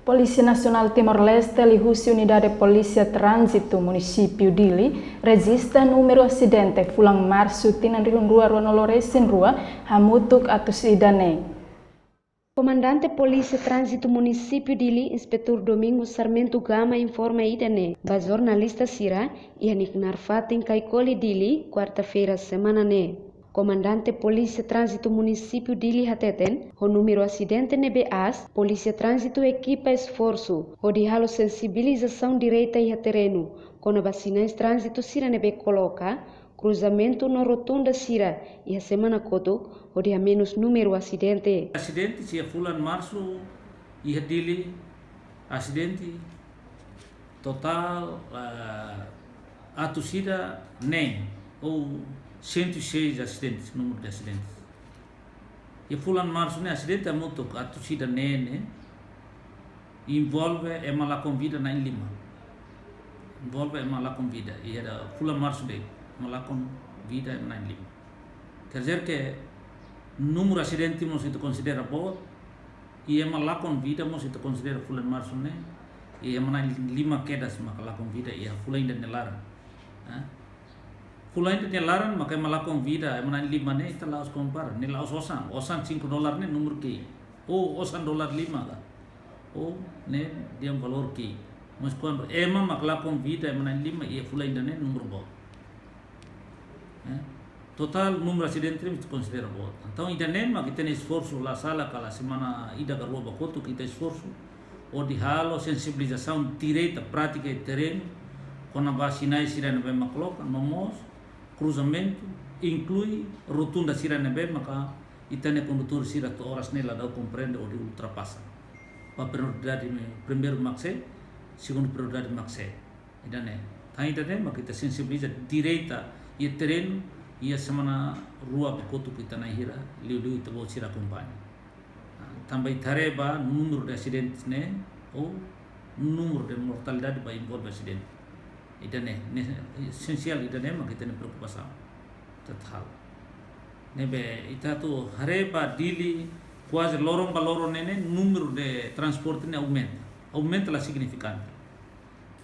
Polícia Nacional Timor-Leste e a Unidade de Polícia Trânsito Município Dili registra número acidente fulang março tinan rua Ronolores em rua Hamutuk atau Sidane. Comandante Polícia Trânsito Município Dili, Inspetor Domingos Sarmento Gama informa idane, ba jornalista Sira e Hanik Narfatin Kaikoli Dili, quarta-feira semana ne. Comandante Polícia Trânsito Município Dili Hateten, o número acidente NBAs, Polícia Trânsito equipa esforço, o de halo sensibilização direita e terreno, com a vacinais trânsito Sira nebe coloca, cruzamento na rotunda Sira e a semana koto, o de a menos número acidente. Acidente se fulan março e Dili acidente total a torcida nem ou 106 acidentes, número de acidentes. E fulan março né acidente é muito a torcida nem envolve é mala convida na Lima. Envolve é mala convida e era fulan março de mala convida na Lima. Quer dizer que número de acidentes não se considera bom e é mala convida não se considera fulan março né e é mana Lima quedas mala convida e a fulan ainda nelara. Fulai de nelaran maka malakong vida ay manan lima ne ita laos compara ne laos osan $5 ne número que osan $5 ka ne dia valor que mas quando ema maklakong vida ay manan lima e fulai de ne número bo total número acidente me considera bo então ainda nem mas kita esforço la sala kala semana ida garua bakoto kita esforço o de halo sensibilização direita prática e terreno com a vacinai sirena bem makloka nomos cruzamento inclui rotunda Sira nebe maka itane condutor Sira to horas nela dau compreende ou de ultrapassa pa prioridade primeiro maxe segundo prioridade maxe idane tá idane maka kita sensibiliza direita e terreno e a semana rua bakoto kita na hira liu ita bo Sira companhia também tareba número de acidentes ne ou número de mortalidade ba envolve acidente idane essencial idane mak itane preocupação total nebe ita tu hareba Dili quase lorong baloro nene número de transporte ne aumenta la significante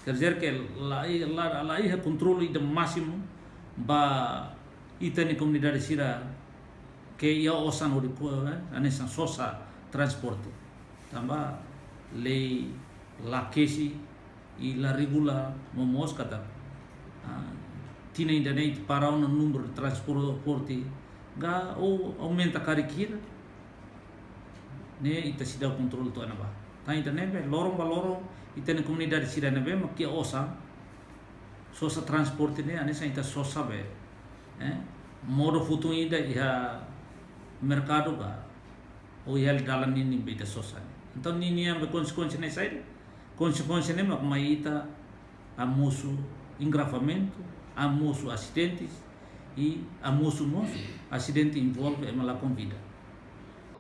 quer dizer que lá é controle de máximo ba itane comunidade Sira que ia osan ori ko anessa sosa transporte tamba lei la kesi e la regula momos kata tina ainda nem para um número de transporte ga ou aumenta carikira ne ita sida controle to anaba tá ainda nem lorong ita na comunidade Sira nebe makia osa sosa transporte ne anessa ita sosa be modo futu ida ia mercado ga ou ia dalan ini beda sosa então nini yang berkonsekuensi ne sai consequência nem maita a moço engravamento a moço acidentes e a moço acidente envolve ela com vida.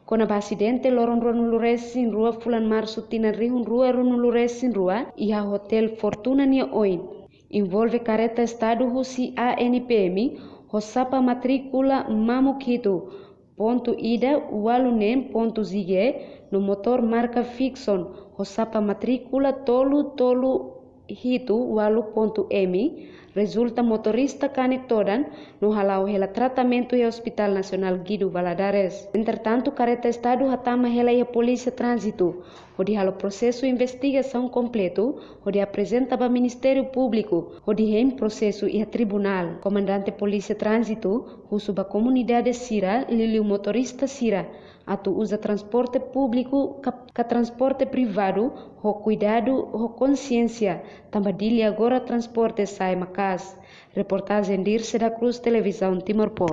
Com a acidente loron Ronolores em rua fulan março tina rua Ronolores em rua e a hotel Fortuna nia oin envolve careta estado husi ANPM hosapa matrícula mamukito ponto ida walunem ponto zige no motor marca Fixon hosapa matrícula tolu hitu walu.m resulta motorista canek todan no halau hela tratamento e Hospital Nacional Guido Valadares. Entretanto, careta estado hatama hela e a Polícia Trânsito, onde halo processo investigação completo, onde apresenta para Ministério Público, onde hem processo e a Tribunal. Comandante Polícia Trânsito, usuba comunidade Sira, lili motorista Sira, atu usa transporte público ka transporte privado, ho cuidado, ho consciência, tambadilha agora transporte sai macas. Reportagem Dirce da Cruz Televisão Timor-Pó.